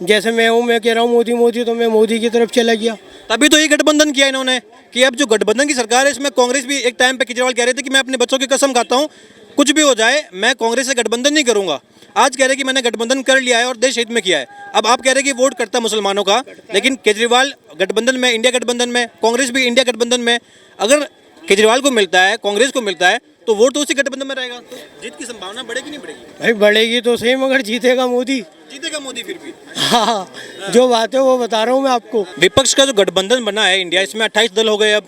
जैसे मैं हूँ, मैं कह रहा हूँ मोदी मोदी, तो मैं मोदी की तरफ चला गया। तभी तो ये गठबंधन किया इन्होंने कि अब जो गठबंधन की सरकार है इसमें कांग्रेस भी एक टाइम पे केजरीवाल कह रहे थे कि मैं अपने बच्चों की कसम खाता हूँ कुछ भी हो जाए मैं कांग्रेस से गठबंधन नहीं करूंगा। आज कह रहे कि मैंने गठबंधन कर लिया है और देश हित में किया है। अब आप कह रहे कि वोट करता मुसलमानों का, लेकिन केजरीवाल गठबंधन में, इंडिया गठबंधन में, कांग्रेस भी इंडिया गठबंधन में। अगर केजरीवाल को मिलता है, कांग्रेस को मिलता है, तो वोट तो उसी गठबंधन में रहेगा, तो जीत की संभावना बढ़ेगी नहीं बढ़ेगी? भाई बढ़ेगी तो सही, मगर जीतेगा मोदी। जीतेगा मोदी फिर भी। हाँ, जो बात है वो बता रहा हूँ मैं आपको। विपक्ष का जो गठबंधन बना है इंडिया, इसमें 28 दल हो गए। अब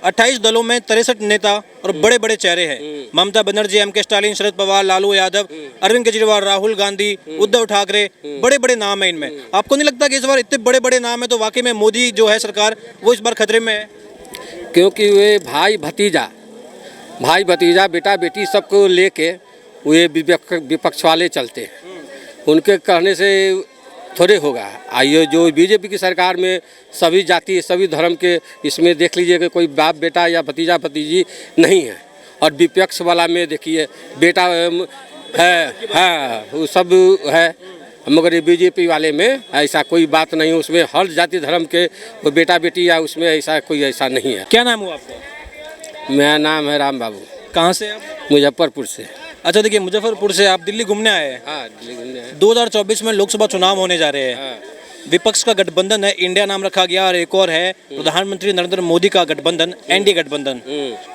28 दलों में 63 नेता और बड़े बड़े चेहरे हैं। ममता बनर्जी, एम.के. स्टालिन, शरद पवार, लालू यादव, अरविंद केजरीवाल, राहुल गांधी, उद्धव ठाकरे, बड़े बड़े नाम है इनमें। आपको नहीं लगता कि इस बार इतने बड़े बड़े नाम है तो वाकई में मोदी जो है सरकार वो इस बार खतरे में है? क्योंकि वे भाई भतीजा बेटा बेटी सबको लेके वे विपक्ष वाले चलते हैं। उनके कहने से थोड़े होगा। आइए जो बीजेपी की सरकार में सभी जाति सभी धर्म के, इसमें देख लीजिए कि कोई बाप बेटा या भतीजा भतीजी नहीं है। और विपक्ष वाला में देखिए बेटा है वो सब है, मगर ये बीजेपी वाले में ऐसा कोई बात नहीं। उसमें हर जाति धर्म के वो बेटा बेटी या उसमें ऐसा कोई ऐसा नहीं है। क्या नाम हुआ आपका? मेरा नाम है राम बाबू। कहाँ से आप? मुजफ्फरपुर से। अच्छा, देखिए मुजफ्फरपुर से आप दिल्ली घूमने आए हैं। हाँ, दिल्ली घूमने आए। 2024 में लोकसभा चुनाव होने जा रहे हैं। हाँ। विपक्ष का गठबंधन है, इंडिया नाम रखा गया, और एक और है प्रधानमंत्री नरेंद्र मोदी का गठबंधन, एनडीए गठबंधन।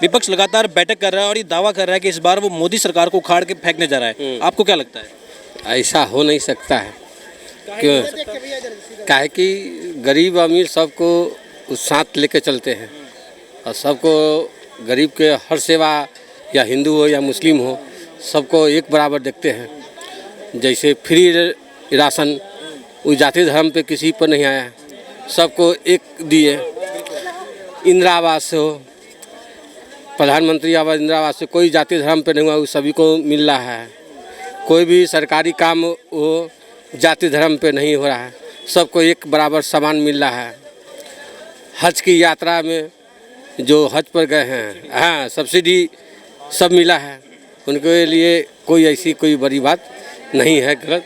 विपक्ष लगातार बैठक कर रहा है और ये दावा कर रहा है कि इस बार वो मोदी सरकार को उखाड़ के फेंकने जा रहा है। आपको क्या लगता है? ऐसा हो नहीं सकता है। क्यों? काहे कि गरीब अमीर सबको साथ लेके चलते हैं और सबको गरीब के हर सेवा, या हिंदू हो या मुस्लिम हो, सबको एक बराबर देखते हैं। जैसे फ्री राशन उस जाति धर्म पे किसी पर नहीं आया, सबको एक दिए। इंदिरा आवास हो, प्रधानमंत्री आवास, इंदिरा आवास से कोई जाति धर्म पे नहीं हुआ, उस सभी को मिल रहा है। कोई भी सरकारी काम हो जाति धर्म पे नहीं हो रहा है, सबको एक बराबर सामान मिल रहा है। हज की यात्रा में जो हज पर गए हैं, हाँ, सब्सिडी सब मिला है। उनके लिए कोई ऐसी कोई बड़ी बात नहीं है गलत,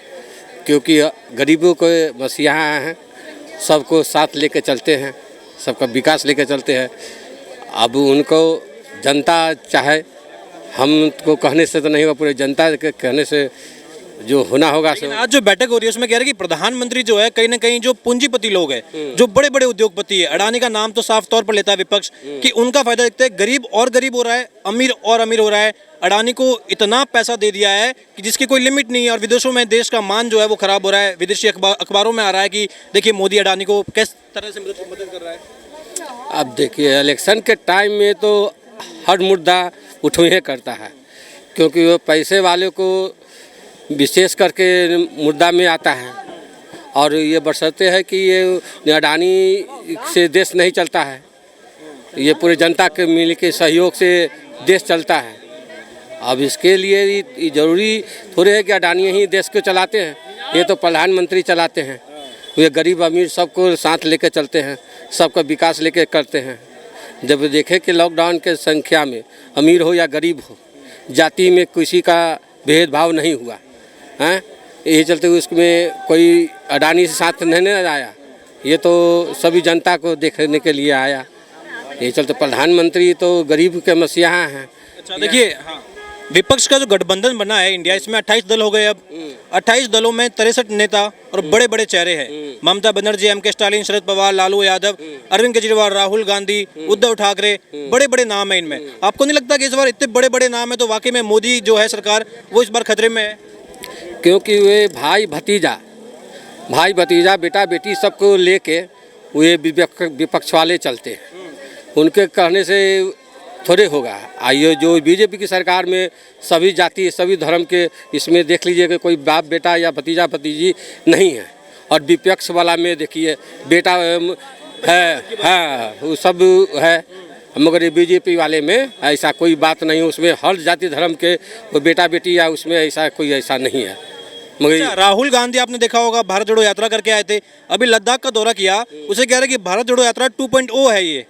क्योंकि गरीबों को मसीहा हैं, सबको साथ लेके चलते हैं, सबका विकास लेके चलते हैं। अब उनको जनता चाहे, हमको कहने से तो नहीं होगा, पूरे जनता के कहने से जो होना होगा। आज जो बैठक हो रही है उसमें कह रहे कि प्रधानमंत्री जो है कहीं ना कहीं जो पूंजीपति लोग हैं, जो बड़े बड़े उद्योगपति है, अडानी का नाम तो साफ तौर पर लेता है विपक्ष कि उनका फायदा देखते हैं। गरीब और गरीब हो रहा है, अमीर और अमीर हो रहा है। अडानी को इतना पैसा दे दिया है कि जिसकी कोई लिमिट नहीं है, और विदेशों में देश का मान जो है वो खराब हो रहा है। विदेशी अखबारों में आ रहा है कि देखिए मोदी अडानी को किस तरह से मदद कर रहा है। अब देखिए इलेक्शन के टाइम में तो हर मुद्दा उठवे करता है, क्योंकि वो पैसे वाले को विशेष करके मुद्दा में आता है। और ये बरसते है कि ये अडानी से देश नहीं चलता है, ये पूरे जनता के मिल के सहयोग से देश चलता है। अब इसके लिए ज़रूरी थोड़े है कि अडानी ही देश को चलाते हैं, ये तो प्रधानमंत्री चलाते हैं। वे गरीब अमीर सबको साथ लेके चलते हैं, सबका विकास लेके करते हैं। जब देखे कि लॉकडाउन के संख्या में अमीर हो या गरीब हो, जाति में किसी का भेदभाव नहीं हुआ हैं, यही चलते उसमें कोई अडानी से साथ नहीं आया, ये तो सभी जनता को देखने के लिए आया। यही चलते प्रधानमंत्री तो गरीब के मसीहा हैं। अच्छा, देखिए हाँ, विपक्ष का जो गठबंधन बना है इंडिया, इसमें 28 दल हो गए। अब 28 दलों में 63 नेता और बड़े बड़े चेहरे हैं। ममता बनर्जी, एम.के. स्टालिन, शरद पवार, लालू यादव, अरविंद केजरीवाल, राहुल गांधी, उद्धव ठाकरे, बड़े बड़े नाम है इनमें। आपको नहीं लगता कि इस बार इतने बड़े बड़े नाम है तो वाकई में मोदी जो है सरकार वो इस बार खतरे में है? क्योंकि वे भाई भतीजा बेटा बेटी सबको लेके वे विपक्ष वाले चलते हैं। उनके कहने से थोड़े होगा। आइए जो बीजेपी की सरकार में सभी जाति सभी धर्म के, इसमें देख लीजिए कि कोई बाप बेटा या भतीजा भतीजी नहीं है। और विपक्ष वाला में देखिए बेटा है, हाँ, वो सब है, मगर ये बीजेपी वाले में ऐसा कोई बात नहीं। उसमें हर जाति धर्म के वो बेटा बेटी या उसमें ऐसा कोई ऐसा नहीं है। मगर अच्छा, राहुल गांधी आपने देखा होगा भारत जोड़ो यात्रा करके आए थे, अभी लद्दाख का दौरा किया, उसे कह रहे कि भारत जोड़ो यात्रा 2.0 है ये।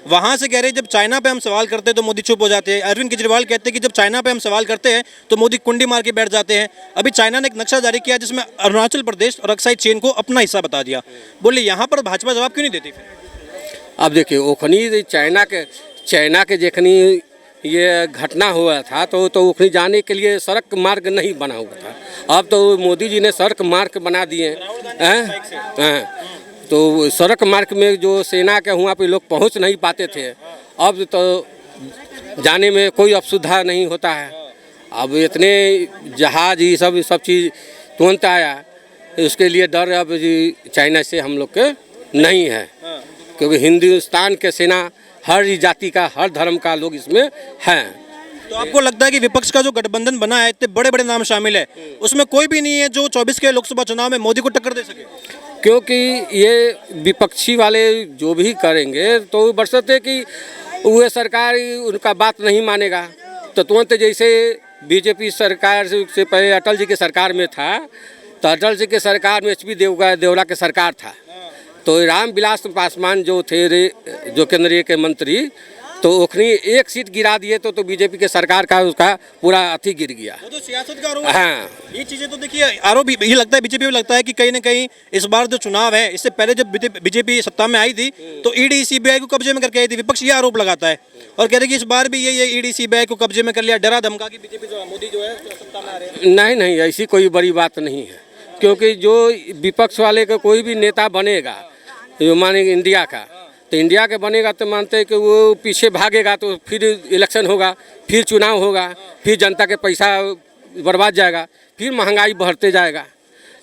वहां से कह रहे जब चाइना पे हम सवाल करते हैं तो मोदी चुप हो जाते हैं। अरविंद केजरीवाल कहते हैं कि जब चाइना पे हम सवाल करते हैं तो मोदी कुंडी मार के बैठ जाते हैं। अभी चाइना ने एक नक्शा जारी किया जिसमें अरुणाचल प्रदेश और अक्साई चेन को अपना हिस्सा बता दिया। बोले यहाँ पर भाजपा जवाब क्यों नहीं देती फिर? अब देखिए ओखनी चाइना के जखनी ये घटना हुआ था तो ओखनी जाने के लिए सड़क मार्ग नहीं बना हुआ था। अब तो मोदी जी ने सड़क मार्ग बना दिए हैं। तो सड़क मार्ग में जो सेना के वहाँ पे लोग पहुँच नहीं पाते थे, अब तो जाने में कोई असुविधा नहीं होता है। अब इतने जहाज ये सब चीज़ तुरंत आया, उसके लिए डर अब जी चाइना से हम लोग के नहीं है, क्योंकि हिंदुस्तान के सेना हर जाति का हर धर्म का लोग इसमें हैं। तो आपको लगता है कि विपक्ष का जो गठबंधन बना है, इतने बड़े बड़े नाम शामिल है, उसमें कोई भी नहीं है जो 24 के लोकसभा चुनाव में मोदी को टक्कर दे सके? क्योंकि ये विपक्षी वाले जो भी करेंगे तो बरसते कि वह सरकार उनका बात नहीं मानेगा। तो तुरंत जैसे बीजेपी सरकार से पहले अटल जी के सरकार में था, तो अटल जी के सरकार में HP देवड़ा के सरकार था, तो रामविलास पासवान जो थे जो केंद्रीय के मंत्री, तो ओखनी एक सीट गिरा दिए तो बीजेपी के सरकार का उसका पूरा अथी गिर गया। वो तो सियासत का आरोप है। हाँ, ये चीजें तो देखिए आरोप ये लगता है बीजेपी में लगता है कि कहीं ना कहीं इस बार जो चुनाव है, इससे पहले जब बीजेपी सत्ता में आई थी तो ईडी CBI को कब्जे में करके आई थी। विपक्ष ये आरोप लगाता है और कहते हैं कि इस बार भी ये ईडी CBI को कब्जे में कर लिया, डरा धमका कि बीजेपी जो मोदी जो है सत्ता में आ रहे हैं। नहीं, ऐसी कोई बड़ी बात नहीं है, क्योंकि जो विपक्ष वाले का कोई भी नेता बनेगा जो मानेगा इंडिया का, तो इंडिया के बनेगा तो मानते हैं कि वो पीछे भागेगा तो फिर इलेक्शन होगा, फिर चुनाव होगा, फिर जनता के पैसा बर्बाद जाएगा, फिर महंगाई बढ़ते जाएगा।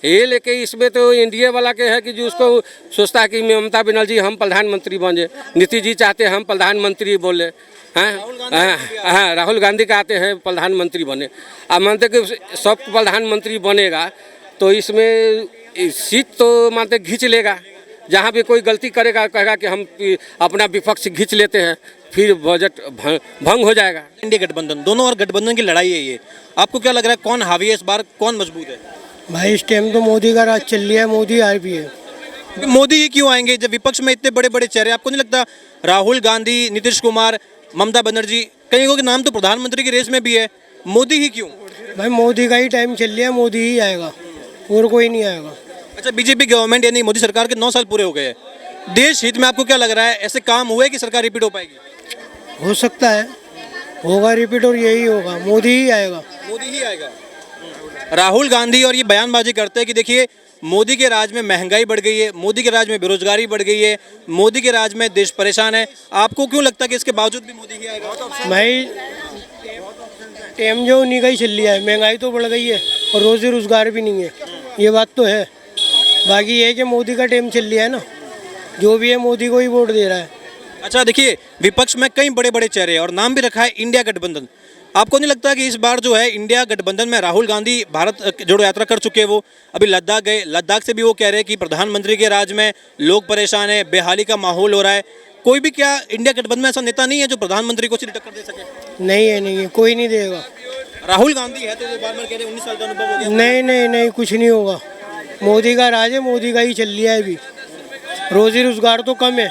ये लेके इसमें तो इंडिया वाला के है कि जो उसको सोचता है कि ममता बनर्जी हम प्रधानमंत्री बन जाए, नीतीश जी चाहते हैं हम प्रधानमंत्री बोले, हाँ राहुल गांधी कहते हैं प्रधानमंत्री बने। अब मानते कि सब प्रधानमंत्री बनेगा तो इसमें सीट तो मानते खींच लेगा, जहाँ भी कोई गलती करेगा कहेगा कि हम अपना विपक्ष खींच लेते हैं, फिर बजट भंग हो जाएगा। इंडिया गठबंधन, दोनों और गठबंधन की लड़ाई है ये। आपको क्या लग रहा है कौन हावी है इस बार, कौन मजबूत है? भाई इस टाइम तो मोदी का राज चल रहा है, मोदी आ भी है। मोदी ही क्यों आएंगे जब विपक्ष में इतने बड़े बड़े चेहरे? आपको नहीं लगता राहुल गांधी, नीतीश कुमार, ममता बनर्जी, कई के नाम तो प्रधानमंत्री की रेस में भी है, मोदी ही क्यों? भाई मोदी का ही टाइम चल रहा है, मोदी ही आएगा और कोई नहीं आएगा। अच्छा, बीजेपी गवर्नमेंट यानी मोदी सरकार के 9 साल पूरे हो गए हैं, देश हित में आपको क्या लग रहा है, ऐसे काम हुए कि सरकार रिपीट हो पाएगी? हो सकता है, होगा रिपीट और यही होगा, मोदी ही आएगा। मोदी ही आएगा। राहुल गांधी और ये बयानबाजी करते हैं कि देखिए मोदी के राज में महंगाई बढ़ गई है, मोदी के राज में बेरोजगारी बढ़ गई है, मोदी के राज में देश परेशान है। आपको क्यों लगता है कि इसके बावजूद भी मोदी ही आएगा? भाई टाइम जो उन्हीं का ही चल रहा है, महंगाई तो बढ़ गई है और रोजी रोजगार भी नहीं है, ये बात तो है। बाकी ये है कि मोदी का टाइम चल रहा है ना, जो भी है मोदी को ही वोट दे रहा है। अच्छा देखिए, विपक्ष में कई बड़े बड़े चेहरे हैं और नाम भी रखा है इंडिया गठबंधन। आपको नहीं लगता कि इस बार जो है इंडिया गठबंधन में राहुल गांधी भारत जोड़ो यात्रा कर चुके हैं, वो अभी लद्दाख गए, लद्दाख से भी वो कह रहे हैं कि प्रधानमंत्री के राज में लोग परेशान है, बेहाली का माहौल हो रहा है। कोई भी क्या इंडिया गठबंधन में ऐसा नेता नहीं है जो प्रधानमंत्री को सीधे टक्कर दे सके? नहीं है, कोई नहीं देगा। राहुल गांधी है तो वो बार बार कह रहे हैं 19 साल का अनुभव हो गया। नहीं, कुछ नहीं होगा। मोदी का राज है, मोदी का ही चल रहा है। अभी रोजी रोजगार तो कम है,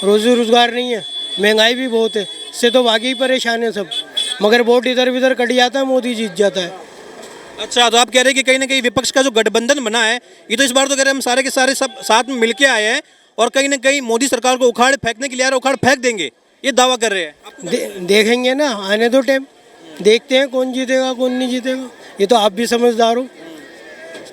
रोजी रोजगार नहीं है, महंगाई भी बहुत है, इससे तो बाकी ही परेशान है सब। मगर वोट इधर उधर कट जाता है, मोदी जीत जाता है। अच्छा, तो आप कह रहे हैं कि कहीं ना कहीं विपक्ष का जो गठबंधन बना है, ये तो इस बार तो कह रहे हैं हम सारे के सारे सब साथ में मिलके आए हैं और कहीं ना कहीं मोदी सरकार को उखाड़ फेंकने के लिए उखाड़ फेंक देंगे, ये दावा कर रहे हैं। देखेंगे ना, आने दो टाइम, देखते हैं कौन जीतेगा कौन नहीं जीतेगा। ये तो आप भी समझदार हो,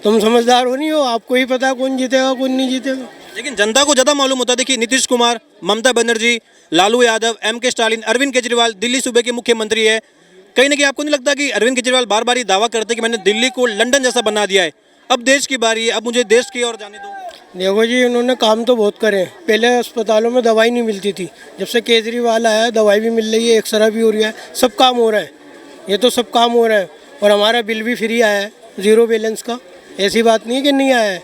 तुम समझदार हो नहीं हो, आपको ही पता कौन जीतेगा कौन नहीं जीतेगा। लेकिन जनता को ज़्यादा मालूम होता है। देखिए नीतीश कुमार, ममता बनर्जी, लालू यादव, MK स्टालिन, अरविंद केजरीवाल दिल्ली सूबे के मुख्यमंत्री है। कहीं ना कहीं आपको नहीं लगता कि अरविंद केजरीवाल बार बार ये दावा करते कि मैंने दिल्ली को लंदन जैसा बना दिया है, अब देश की बारी है, अब मुझे देश की ओर जाने दो? देखो जी, उन्होंने काम तो बहुत करे। पहले अस्पतालों में दवाई नहीं मिलती थी, जब से केजरीवाल आया दवाई भी मिल रही है, एक्सरे भी हो रहा है, सब काम हो रहा है। ये तो सब काम हो रहा है और हमारा बिल भी फ्री आया है, 0 बैलेंस का। ऐसी बात नहीं है कि नहीं आया है,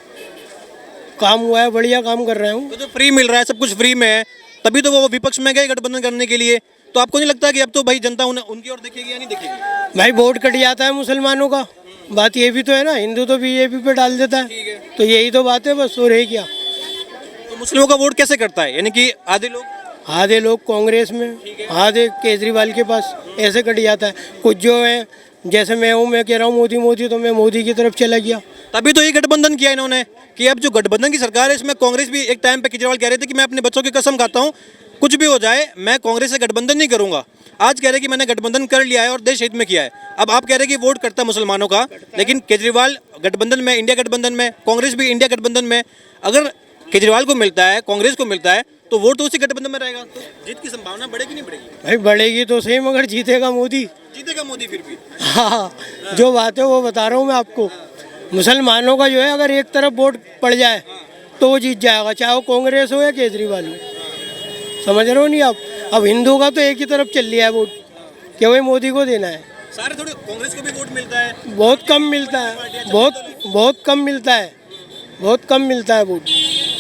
काम हुआ है, बढ़िया काम कर रहे हूँ। तो जो फ्री मिल रहा है, सब कुछ फ्री में है, तभी तो वो विपक्ष में गए गठबंधन करने के लिए। तो आपको नहीं लगता कि अब तो भाई जनता उनकी ओर देखेगी या नहीं देखेगी? भाई वोट कट जाता है मुसलमानों का, बात ये भी तो है ना, हिंदू तो बीजेपी पे डाल देता है, तो यही तो बात है बस, और है क्या। तो मुस्लिमों का वोट कैसे करता है, यानी कि आधे लोग कांग्रेस में, आधे केजरीवाल के पास, ऐसे कट जाता है। कुछ जो है, जैसे मैं हूँ, मैं कह रहा हूँ मोदी मोदी, तो मैं मोदी की तरफ चला गया। तभी तो ये गठबंधन किया इन्होंने कि अब जो गठबंधन की सरकार है इसमें कांग्रेस भी, एक टाइम पे केजरीवाल कह रहे थे कि मैं अपने बच्चों की कसम खाता हूँ कुछ भी हो जाए मैं कांग्रेस से गठबंधन नहीं करूंगा। आज कह रहे कि मैंने गठबंधन कर लिया है और देश हित में किया है। अब आप कह रहे कि वोट करता मुसलमानों का, लेकिन केजरीवाल गठबंधन में, इंडिया गठबंधन में, कांग्रेस भी इंडिया गठबंधन में। अगर केजरीवाल को मिलता है, कांग्रेस को मिलता है, तो वोट तो उसी गठबंधन में रहेगा, तो जीत की संभावना बढ़ेगी नहीं बढ़ेगी? भाई बढ़ेगी तो सही, मगर जीतेगा मोदी। जीतेगा मोदी फिर भी? हाँ, जो बात है वो बता रहा हूँ मैं आपको। मुसलमानों का जो है, अगर एक तरफ वोट पड़ जाए तो वो जीत जाएगा, चाहे वो कांग्रेस हो या केजरीवाल हो। समझ रहे हो नहीं आप? अब हिंदू का तो एक ही तरफ चल लिया है वोट, कि वही मोदी को देना है। सारे थोड़े कांग्रेस को भी वोट मिलता है, बहुत कम मिलता है, बहुत कम मिलता है, बहुत कम मिलता है वोट।